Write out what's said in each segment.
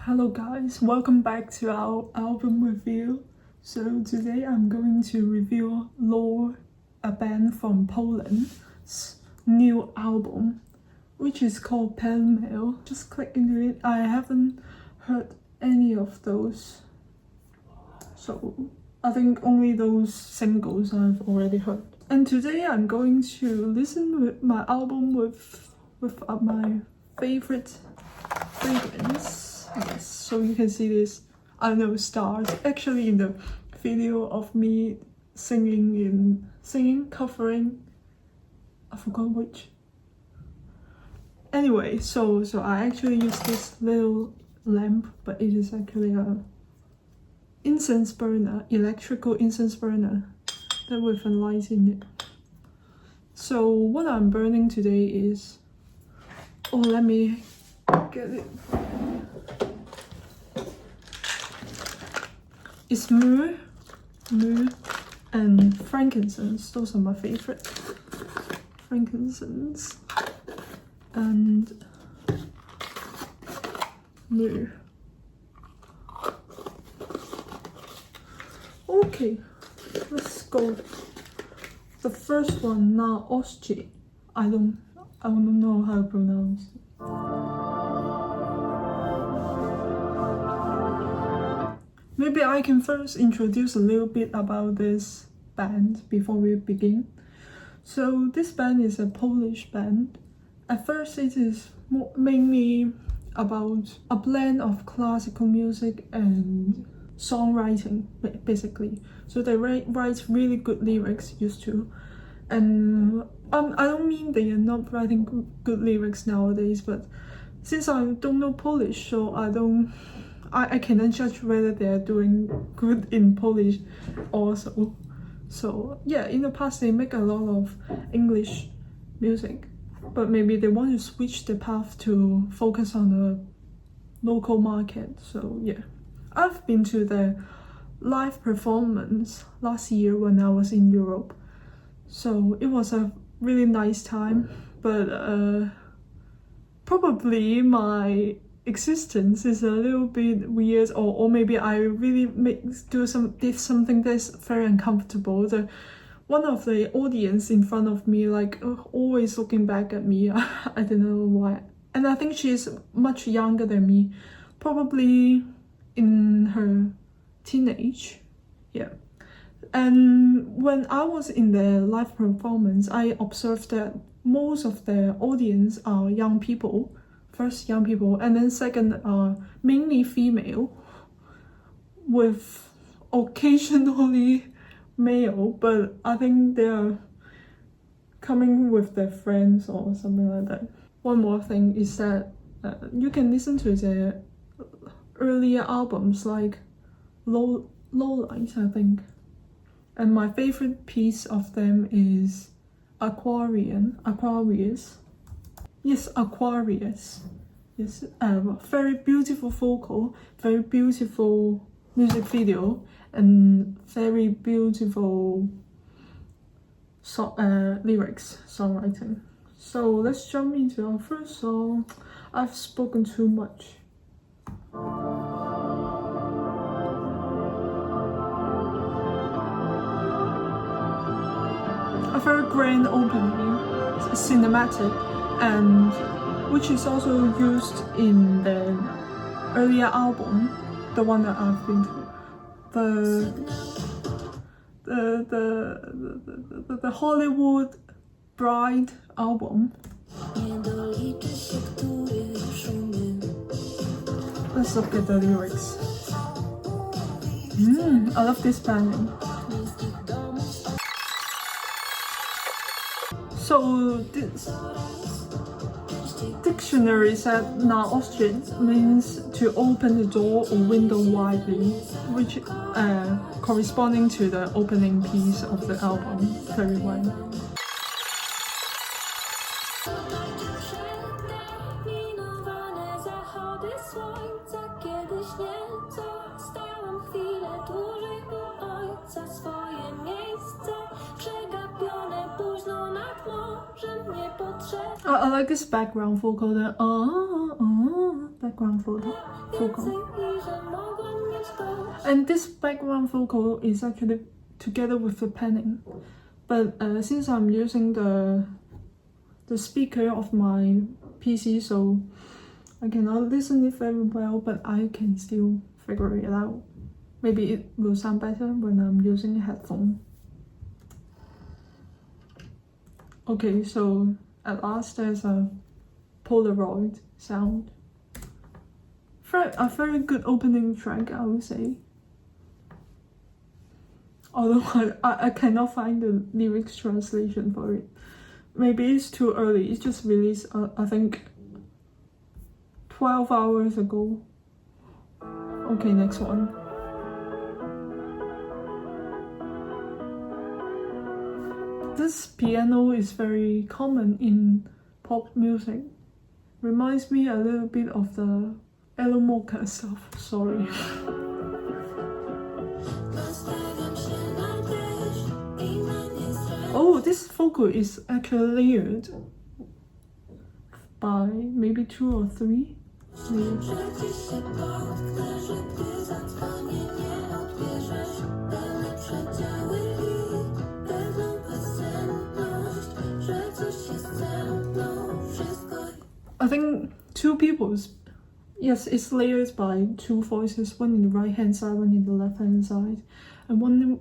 Hello guys, welcome back to our album review. So today I'm going to review Lore, a band from Poland's new album, which is called Pele-Mele. Just click into it. I haven't heard any of those, so I think only those singles I've already heard. And today I'm going to listen with my album with my favorite fragrance. Yes, so you can see this, I don't know, stars actually in the video of me singing, covering, I forgot which. Anyway, so I actually use this little lamp, but it is actually a incense burner, electrical incense burner that with a light in it. So what I'm burning today is, oh, let me get it. It's myrrh and frankincense. Those are my favorite. Frankincense and myrrh. Okay, let's go. The first one, na ostrze. I don't know how to pronounce it. Maybe I can first introduce a little bit about this band before we begin. So this band is a Polish band. At first it is mainly about a blend of classical music and songwriting, basically. So they write really good lyrics, used to. And I don't mean they are not writing good lyrics nowadays, but since I don't know Polish, so I cannot judge whether they are doing good in Polish also. So yeah, in the past they make a lot of English music, but maybe they want to switch the path to focus on the local market. So yeah, I've been to the live performance last year when I was in Europe. So it was a really nice time, but probably my existence is a little bit weird, or maybe I really did something that's very uncomfortable. One of the audience in front of me, like always looking back at me. I don't know why. And I think she's much younger than me, probably in her teenage. Yeah. And when I was in the live performance, I observed that most of the audience are young people. First, young people, and then second, mainly female, with occasionally male, but I think they are coming with their friends or something like that. One more thing is that you can listen to their earlier albums like Low Light, I think. And my favorite piece of them is Aquarius. Yes, Aquarius. Yes, very beautiful vocal, very beautiful music video, and very beautiful lyrics, songwriting. So let's jump into our first song. I've spoken too much. A very grand opening, cinematic, and which is also used in the earlier album, the one that I've been to, the Hollywood Bride album. Let's look at the lyrics. I love this band. So this dictionary said na ostrze means to open the door or window widely, which corresponding to the opening piece of the album very well. I like this background vocal, the background vocal. And this background vocal is actually together with the panning. But since I'm using the speaker of my PC, so I cannot listen it very well, but I can still figure it out. Maybe it will sound better when I'm using a headphone. Okay, so at last there's a Polaroid sound. A very good opening track, I would say. Although I cannot find the lyrics translation for it. Maybe it's too early. It's just released, I think, 12 hours ago. Okay, next one. This piano is very common in pop music. Reminds me a little bit of the Elo Mocha stuff, sorry. Oh, this vocal is actually layered by maybe 2 or 3 layers. I think 2 people's. Yes, it's layered by 2 voices, one in the right hand side, one in the left hand side, and one.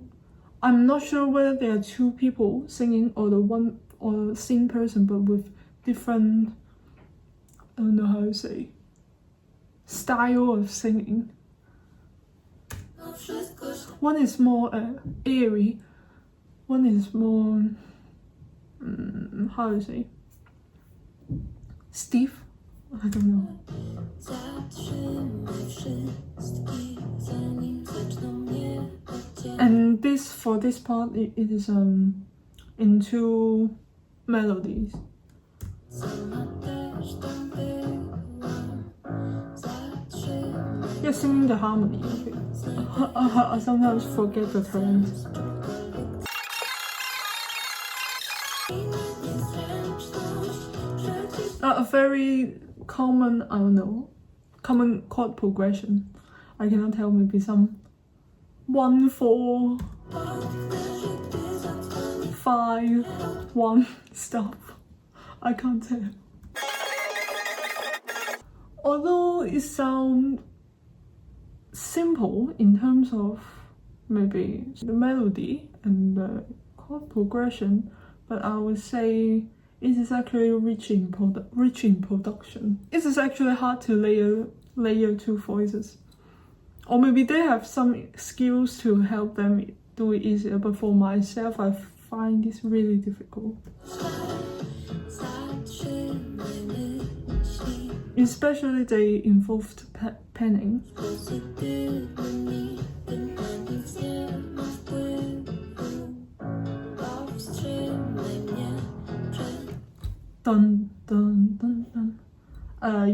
I'm not sure whether there are 2 people singing or the same person, but with different, I don't know how to say, style of singing. One is more airy, one is more, how to say, stiff. I don't know. And for this part, it is in 2 melodies. Yeah, singing the harmony. Okay. I sometimes forget the terms. A very common, I don't know, common chord progression. I cannot tell, maybe some 1 4 5 1 stuff. I can't tell. Although it sounds simple in terms of maybe the melody and the chord progression, but I would say it is actually rich in production. It is actually hard to layer 2 voices. Or maybe they have some skills to help them do it easier, but for myself, I find this really difficult. Especially they involved panning. Dun, dun, dun, dun.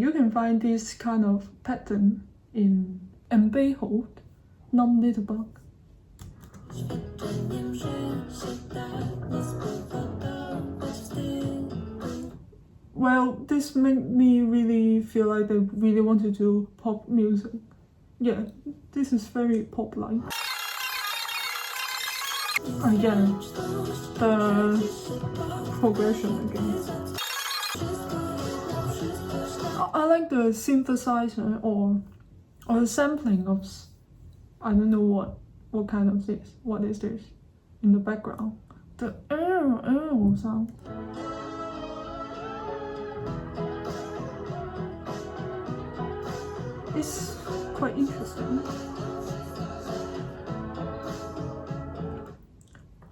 You can find this kind of pattern in Hold, Numb Little Bug. Well, this made me really feel like they really want to do pop music. Yeah, this is very pop-like. Again, the progression again. I like the synthesizer or the sampling of, I don't know what kind of this, what is this in the background. The sound. It's quite interesting.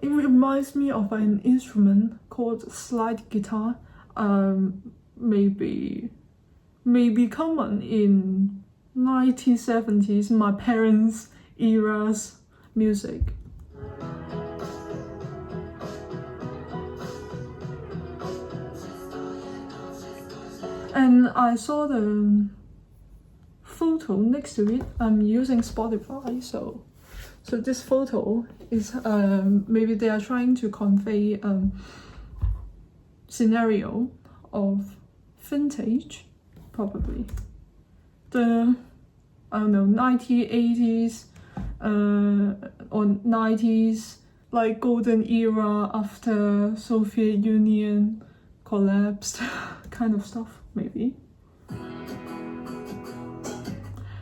It reminds me of an instrument called slide guitar. Maybe common in 1970s, my parents' era's music. And I saw the photo next to it. I'm using Spotify, so this photo is maybe they are trying to convey scenario of vintage, probably. The, I don't know, 1980s or 90s, like golden era after Soviet Union collapsed, kind of stuff, maybe.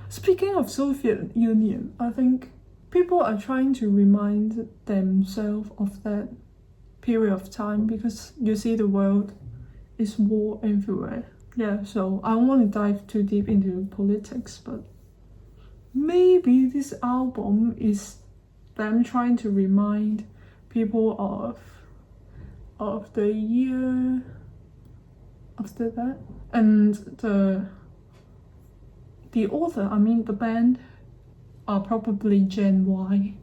Speaking of Soviet Union, I think people are trying to remind themselves of that period of time because you see the world is war everywhere. Yeah, so I don't want to dive too deep into politics, but maybe this album is them trying to remind people of the year after that. And the author, I mean the band, are probably Gen Y.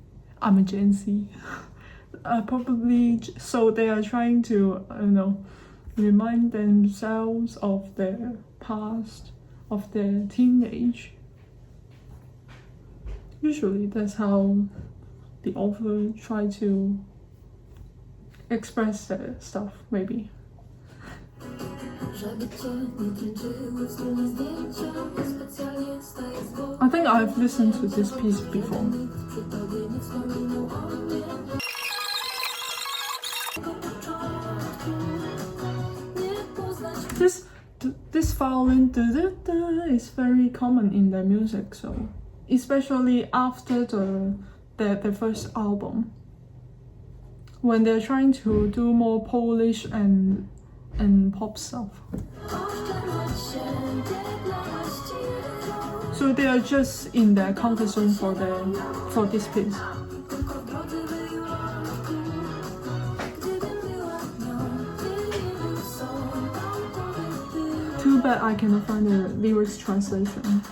I'm a Gen Z. Probably, so they are trying to, I don't know, remind themselves of their past, of their teenage. Usually that's how the author try to express their stuff, maybe. I think I've listened to this piece before. This violin is very common in their music, so especially after the first album, when they're trying to do more Polish and pop stuff. So they are just in their comfort zone for this piece. Too bad I cannot find the lyrics translation.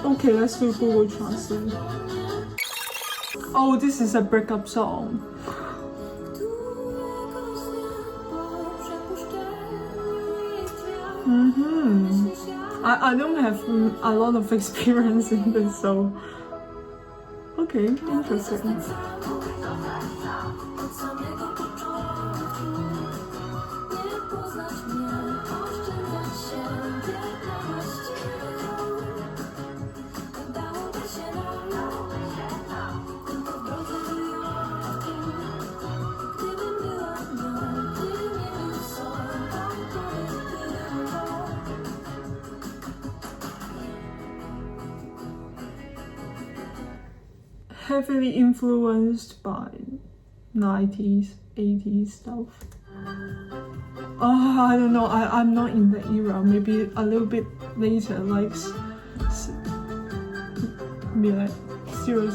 Okay, let's do Google Translate. Oh, this is a breakup song. I don't have a lot of experience in this, so okay, interesting. Heavily influenced by 90s, 80s stuff. Oh, I don't know, I'm not in that era, maybe a little bit later, like maybe like 00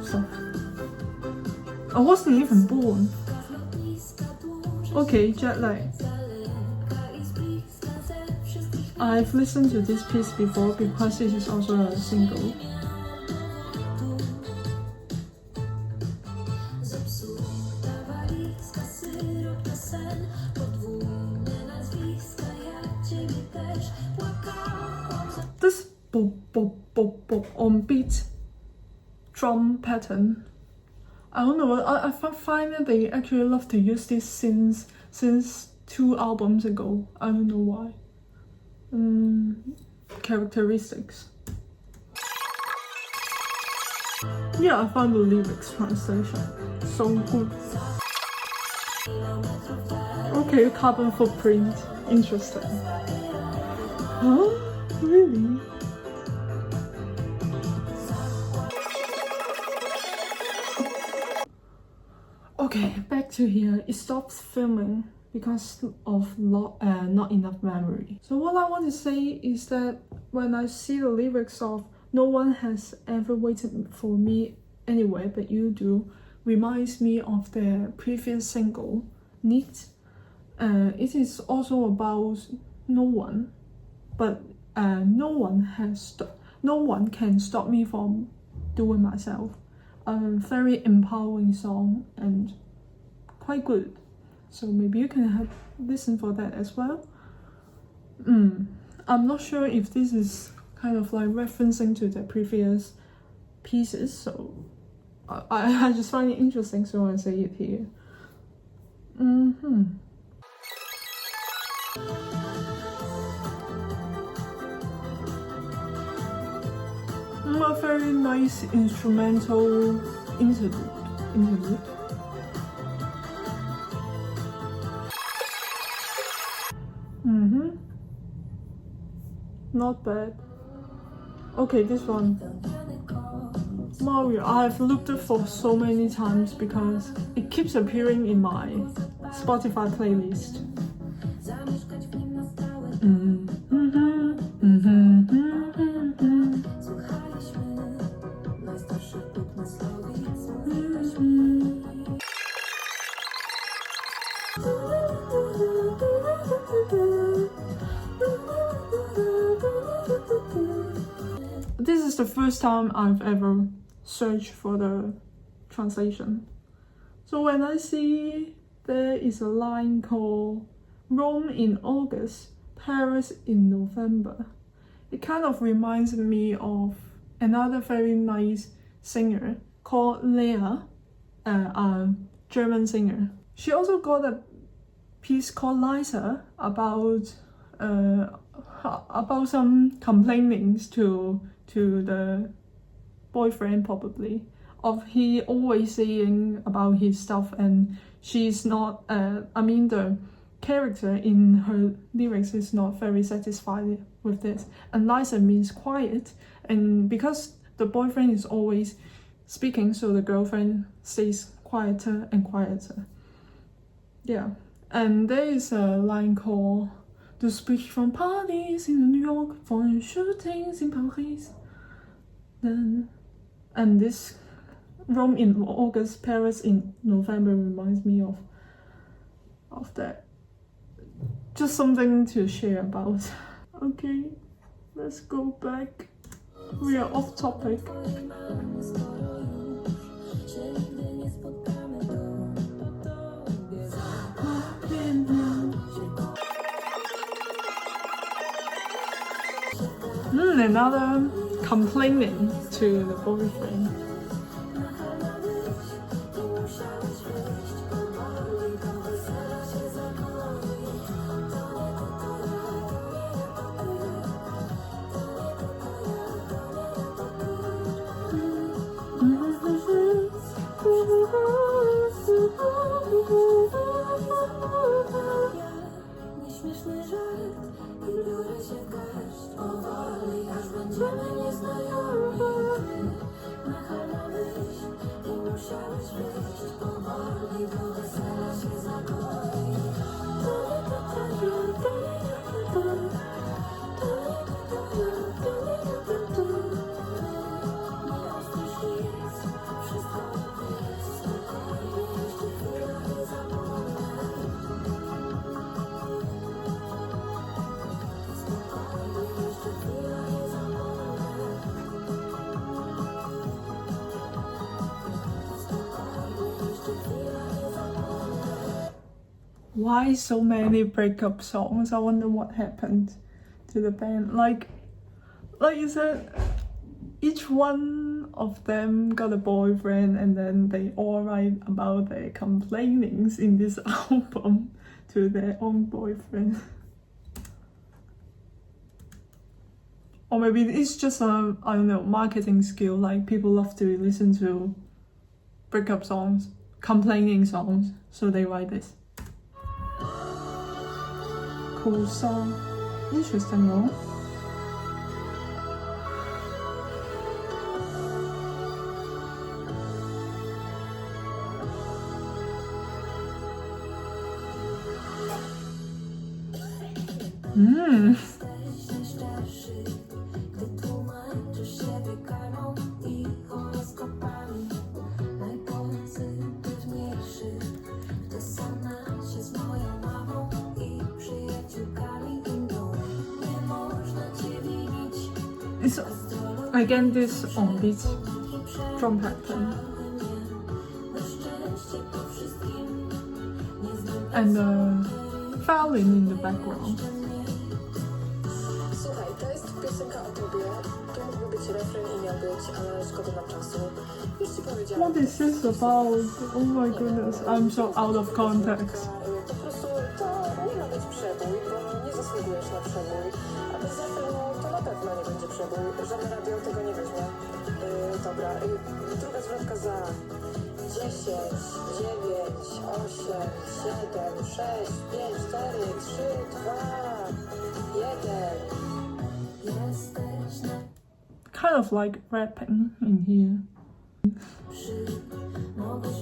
stuff. I wasn't even born. Okay, jet lag. I've listened to this piece before because this is also a single. This bop bop bop bop on beat drum pattern, I don't know, I find that they actually love to use this since 2 albums ago. I don't know why. Characteristics. Yeah, I found the lyrics translation. So good. Okay, carbon footprint. Interesting. Huh? Really? Okay, back to here. It stops filming because of not enough memory. So what I want to say is that when I see the lyrics of "No one has ever waited for me anywhere but you do," reminds me of their previous single, "Neat." It is also about no one, but no one can stop me from doing myself. A very empowering song and quite good. So maybe you can listen for that as well. I'm not sure if this is kind of like referencing to the previous pieces, so I just find it interesting, so I say it here. A very nice instrumental interlude. Not bad. Okay, this one. Mario, I've looked it for so many times because it keeps appearing in my Spotify playlist. This is the first time I've ever searched for the translation. So when I see there is a line called Rome in August, Paris in November, it kind of reminds me of another very nice singer called Lea, a German singer. She also got a piece called Lisa about some complainings to the boyfriend, probably, of he always saying about his stuff, and she's not the character in her lyrics is not very satisfied with this. And Lisa means quiet, and because the boyfriend is always speaking, so the girlfriend stays quieter and quieter. Yeah. And there is a line called "The speech from parties in New York, foreign shootings in Paris." And this Rome in August, Paris in November reminds me of that. Just something to share about. Okay, let's go back. We are off topic. Another complaining to the boyfriend. Why so many breakup songs? I wonder what happened to the band. Like you said, each one of them got a boyfriend, and then they all write about their complainings in this album to their own boyfriend. Or maybe it's just a, I don't know, marketing skill. Like people love to listen to breakup songs, complaining songs, so they write this. Cool song. Interesting, no? It's again this on-beat drum pattern and the violin in the background. Słuchaj, to jest piosenka o tobie. Tu mógłby być refren i miał być, ale szkoda nam czasu. Już ci powiedziałam. What is this about? Oh my goodness, I'm so out of context. Po prostu to nie ma być przebój, bo nie zasługujesz na przebój. A bez refrenu to na pewno nie będzie przebój. Żadne radio tego nie weźmie. Dobra, druga zwrotka za 10, 9, 8, 7, 6, 5, 4, 3, 2, 1. Kind of like rapping in here.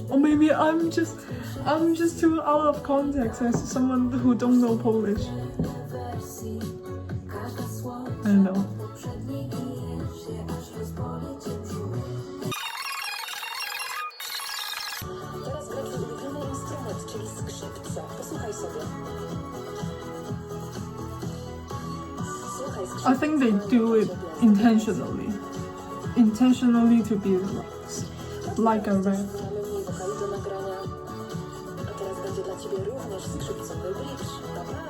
Or maybe I'm just too out of context as someone who don't know Polish. I don't know. Teraz gra twój ulubiony instrument, czyli skrzypce. Posłuchaj sobie. Słuchaj skrzypce. I think they do it intentionally to be like a rap. Mamy mniej wokali do nagrania. A teraz będzie dla ciebie również skrzypcowy bridge. Dobra?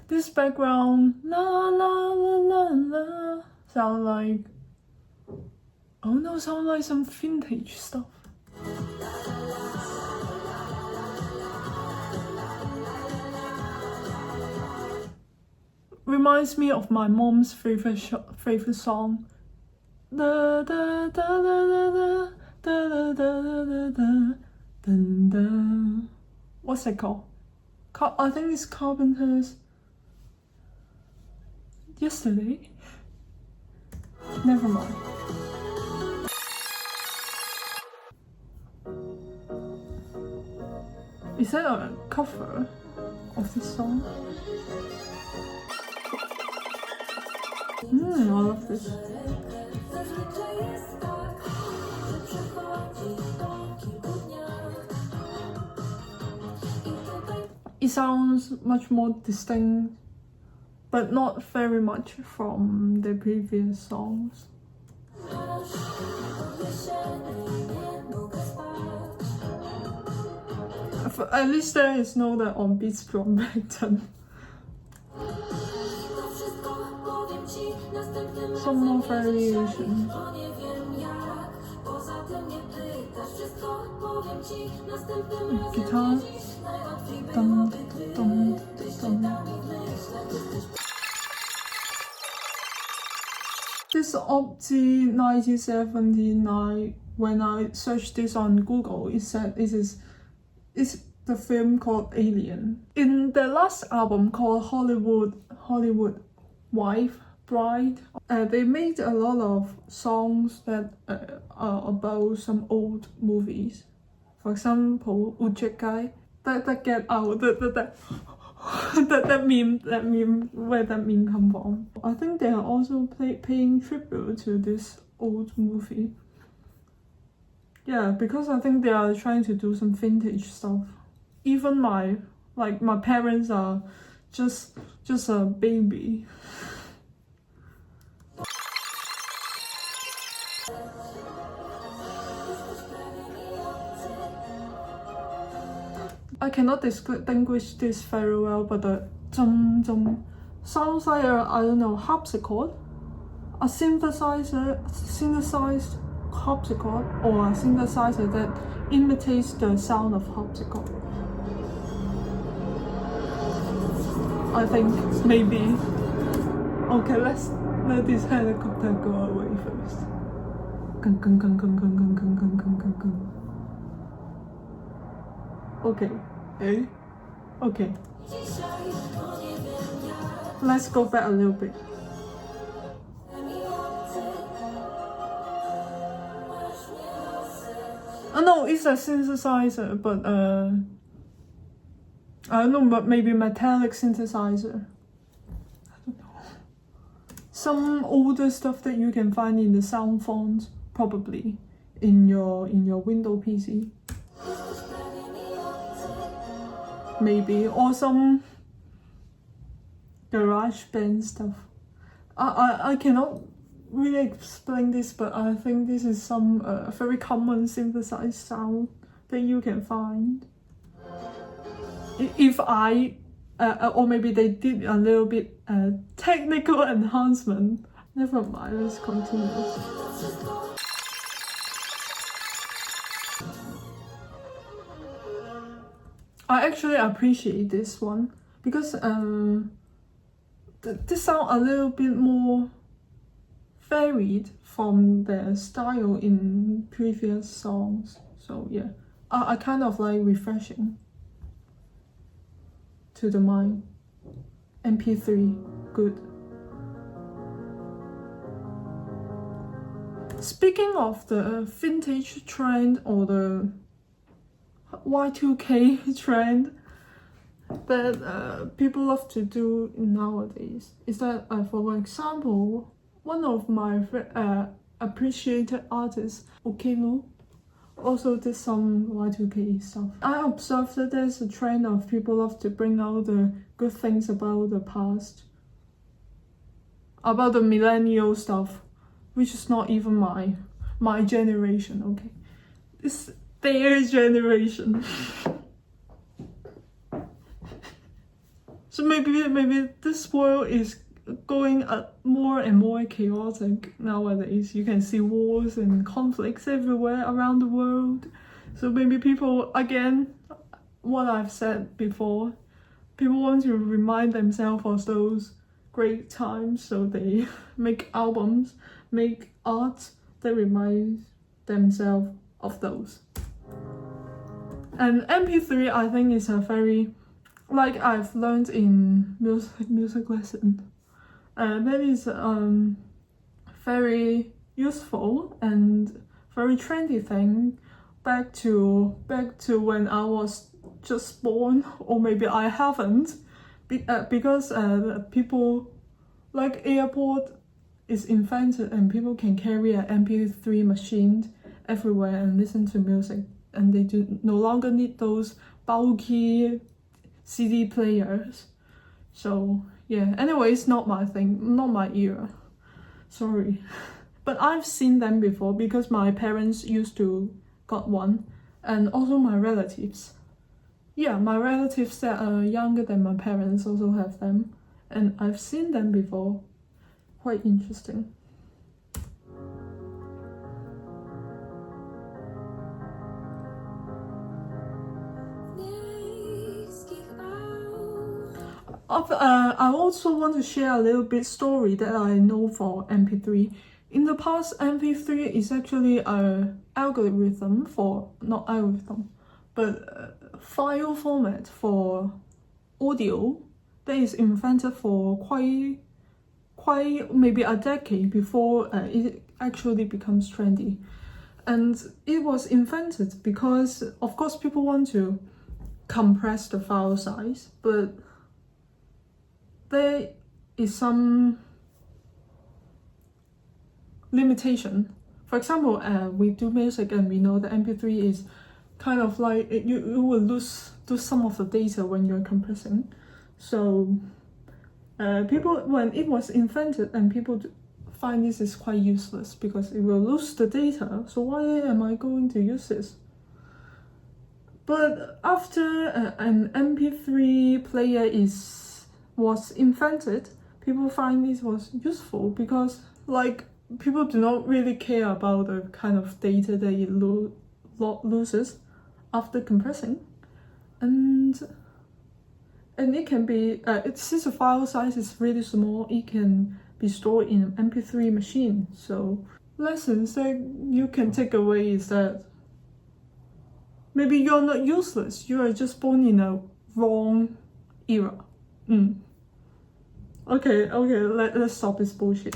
This background, la la la la la, sound like, oh no, sound like some vintage stuff. Reminds me of my mom's favorite song. Da da da da da da da da da da da. What's it called? I think it's Carpenter's Yesterday. Never mind. Is that a cover of this song? I love this. It sounds much more distinct, but not very much from the previous songs. At least there is no that on beats drum back then. Some more variation. Guitar. Dum, dum, dum. This Opti 1979, when I searched this on Google, it said it's the film called Alien. In the last album called Hollywood Wife, Bride, they made a lot of songs that are about some old movies. For example, Ujekai, that get out, that meme, where that meme come from. I think they are also paying tribute to this old movie. Yeah, because I think they are trying to do some vintage stuff. Even my parents are just a baby. I cannot distinguish this very well, but the sounds like I don't know, harpsichord, a synthesized harpsichord, or a synthesizer that imitates the sound of harpsichord. I think maybe. Okay, let's let this helicopter go away first. Okay. Okay. Let's go back a little bit. Oh no, it's a synthesizer, but I don't know, but maybe metallic synthesizer. I don't know. Some older stuff that you can find in the sound fonts, probably. in your Windows PC. Maybe, or some GarageBand stuff. I cannot really explain this, but I think this is some very common synthesized sound that you can find. If I, or maybe they did a little bit technical enhancement. Never mind, let's continue. I actually appreciate this one because this sound a little bit more varied from the style in previous songs. So yeah, I kind of like refreshing to the mind. MP3, good. Speaking of the vintage trend or the Y2K trend that people love to do nowadays, is that, for example, one of my appreciated artists, Okelu, also did some Y2K stuff. I observed that there's a trend of people love to bring out the good things about the past, about the millennial stuff, which is not even my generation, okay? It's their generation. So maybe this world is going more and more chaotic nowadays. You can see wars and conflicts everywhere around the world. So maybe people, again, what I've said before, people want to remind themselves of those great times, so they make albums, make art that reminds themselves of those. And MP3, I think, is a very, like I've learned in music lesson, that is very useful and very trendy thing back to when I was just born, or maybe I haven't, because people, like airport is invented and people can carry an MP3 machine everywhere and listen to music, and they do no longer need those bulky CD players. So yeah, anyways, not my thing, not my era, sorry. But I've seen them before because my parents used to got one, and also my relatives. Yeah, my relatives that are younger than my parents also have them, and I've seen them before. Quite interesting. I also want to share a little bit story that I know for MP3. In the past, MP3 is actually a algorithm for, not algorithm, but file format for audio that is invented for quite maybe a decade before it actually becomes trendy. And it was invented because, of course, people want to compress the file size, but there is some limitation. For example, we do music and we know that MP3 is kind of like, you will lose some of the data when you're compressing. So people, when it was invented, and people find this is quite useless because it will lose the data, so why am I going to use this? But after an MP3 player was invented, people find this was useful because, like, people do not really care about the kind of data that it loses after compressing, and it can be since the file size is really small, it can be stored in an MP3 machine. So lessons that you can take away is that maybe you're not useless, you are just born in a wrong era. Okay, let's stop this bullshit.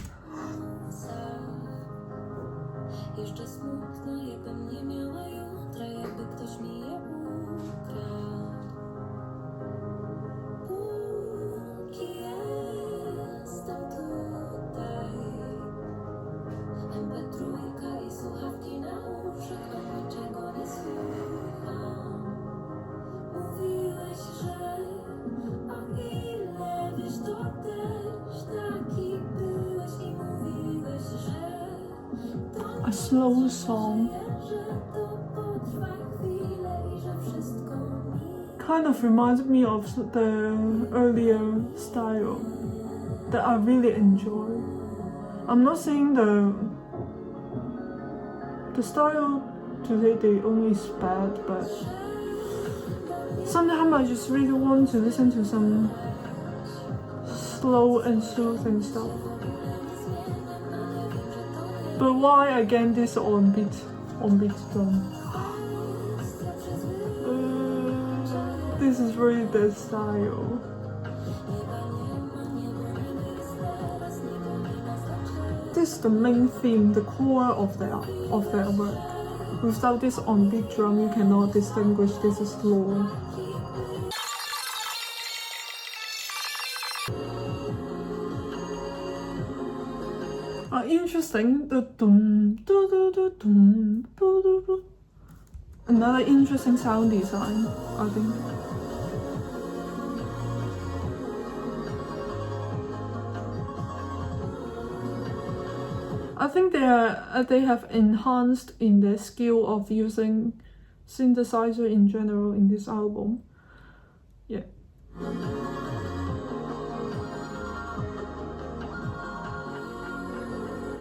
a slow song. Kind of reminds me of the earlier style that I really enjoy. I'm not saying the style today they only is bad, but sometimes I just really want to listen to some slow and soothing stuff. But why again this on beat drum? This is really the style. This is the main theme, the core of their work. Without this on beat drum, you cannot distinguish this is slow. Interesting. The dum do do do dum do do do. Another interesting sound design, I think. I think they have enhanced in the skill of using synthesizer in general in this album. Yeah.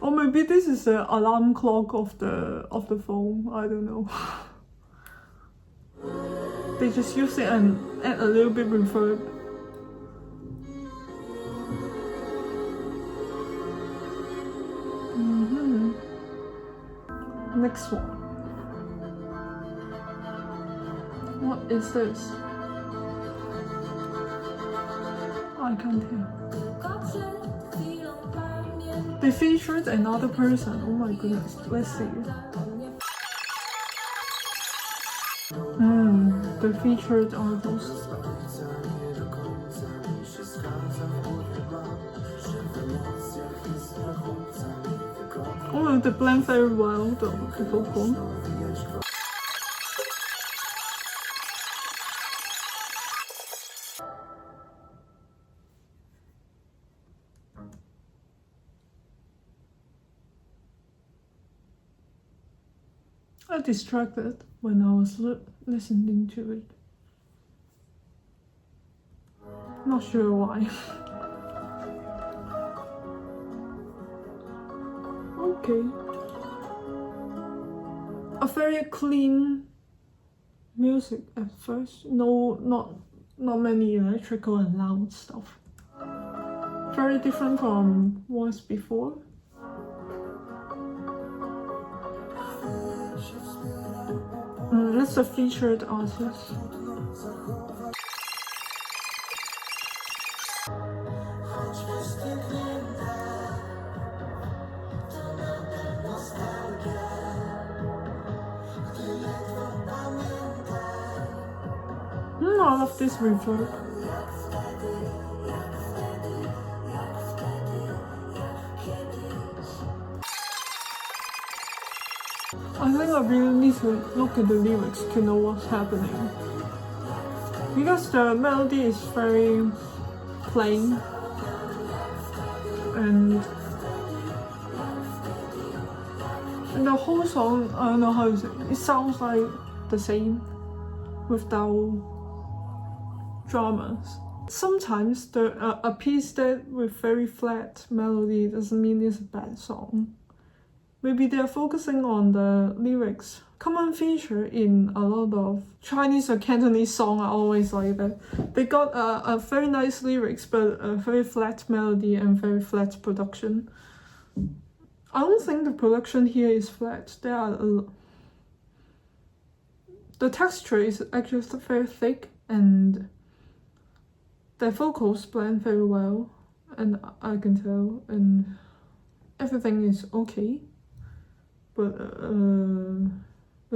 Or maybe this is the alarm clock of the phone. I don't know. They just use it and add a little bit reverb. Next one. What is this? I can't tell. They featured another person. Oh my goodness. Let's see. The featured artist. Oh, they blend very well, the vocal. I distracted when I was listening to it. Not sure why. Okay. A very clean music at first. No, not many electrical and loud stuff. Very different from what was before. That's a featured artist. I love this reverb. I think I really need to look at the lyrics to know what's happening. Because the melody is very plain and the whole song, I don't know how to say it sounds like the same without dramas. Sometimes a piece that with very flat melody doesn't mean it's a bad song. Maybe they're focusing on the lyrics. Common feature in a lot of Chinese or Cantonese songs are always like that. They got a very nice lyrics, but a very flat melody and very flat production. I don't think the production here is flat. The texture is actually very thick and the vocals blend very well, and I can tell, and everything is okay. But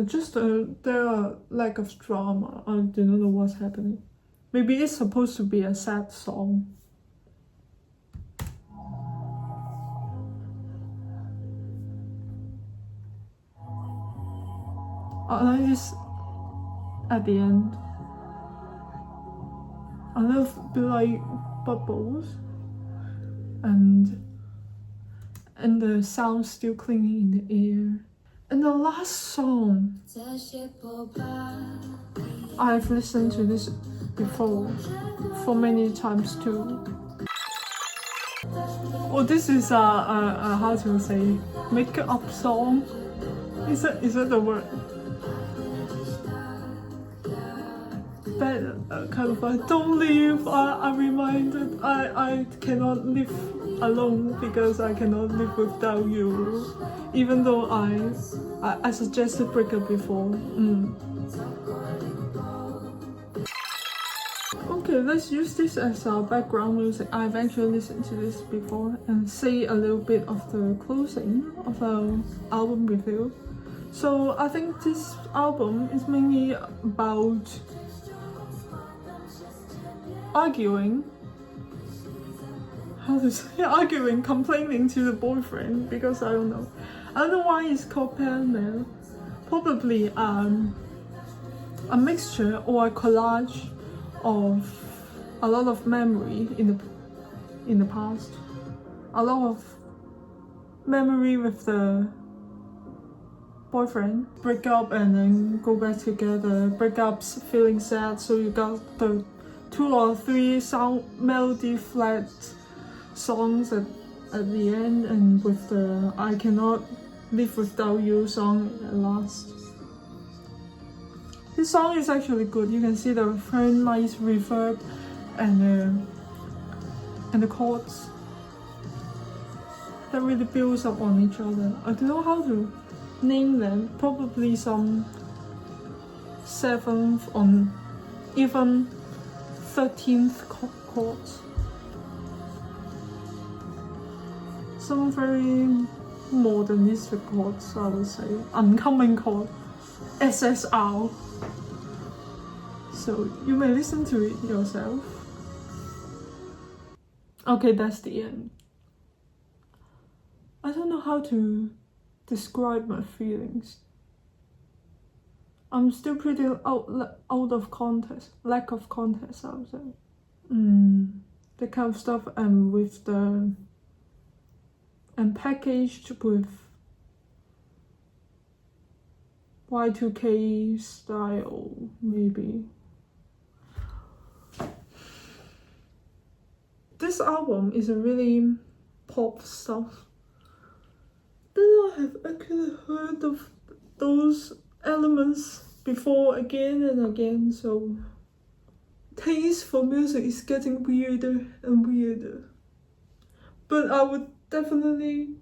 just there are lack of drama. I do not know what's happening. Maybe it's supposed to be a sad song. I like this at the end. I love the like bubbles and and the sound still clinging in the air. And the last song, I've listened to this before for many times too. Oh, this is a how to say, make-up song. Is that the word? That kind of don't leave. I'm reminded I cannot live alone because I cannot live without you. Even though I suggested breakup before. Okay, let's use this as our background music. I've actually listened to this before and say a little bit of the closing of our album review. So I think this album is mainly about arguing, complaining to the boyfriend, because I don't know why it's called Pele-Mele. Probably a mixture or a collage of a lot of memory in the past, a lot of memory with the boyfriend, break up and then go back together, breakups, feeling sad, so you got the 2 or 3 sound melody flat songs at the end, and with the I cannot live without you song at last. This song is actually good. You can see the very nice reverb and the chords that really builds up on each other. I don't know how to name them. Probably some 7th or even 13th chords. Some very modernistic chords, I would say. Uncommon chord, SSR. So you may listen to it yourself. Okay, that's the end. I don't know how to describe my feelings. I'm still pretty out of context, lack of context, I would say. The kind of stuff and packaged with Y2K style, maybe. This album is a really pop stuff. Then I have actually heard of those elements before again and again, so taste for music is getting weirder and weirder. But I would definitely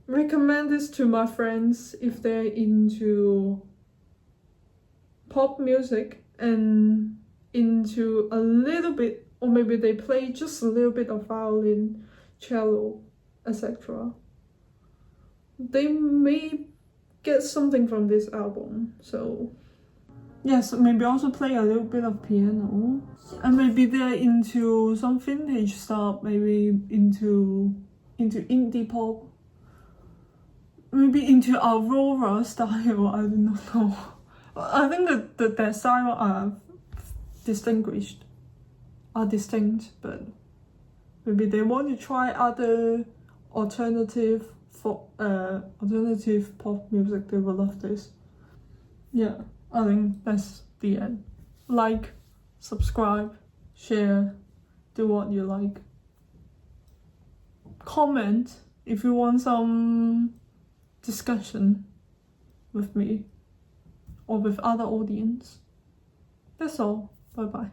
recommend this to my friends if they're into pop music and into a little bit, or maybe they play just a little bit of violin, cello, etc. They may get something from this album. So yes, maybe also play a little bit of piano, and maybe they're into some vintage stuff, maybe into indie pop, maybe into Aurora style. I don't know. I think that their style are distinct, but maybe they want to try other alternative pop music. They will love this. Yeah, I think that's the end. Like, subscribe, share, do what you like. Comment if you want some discussion with me or with other audience. That's all. Bye bye.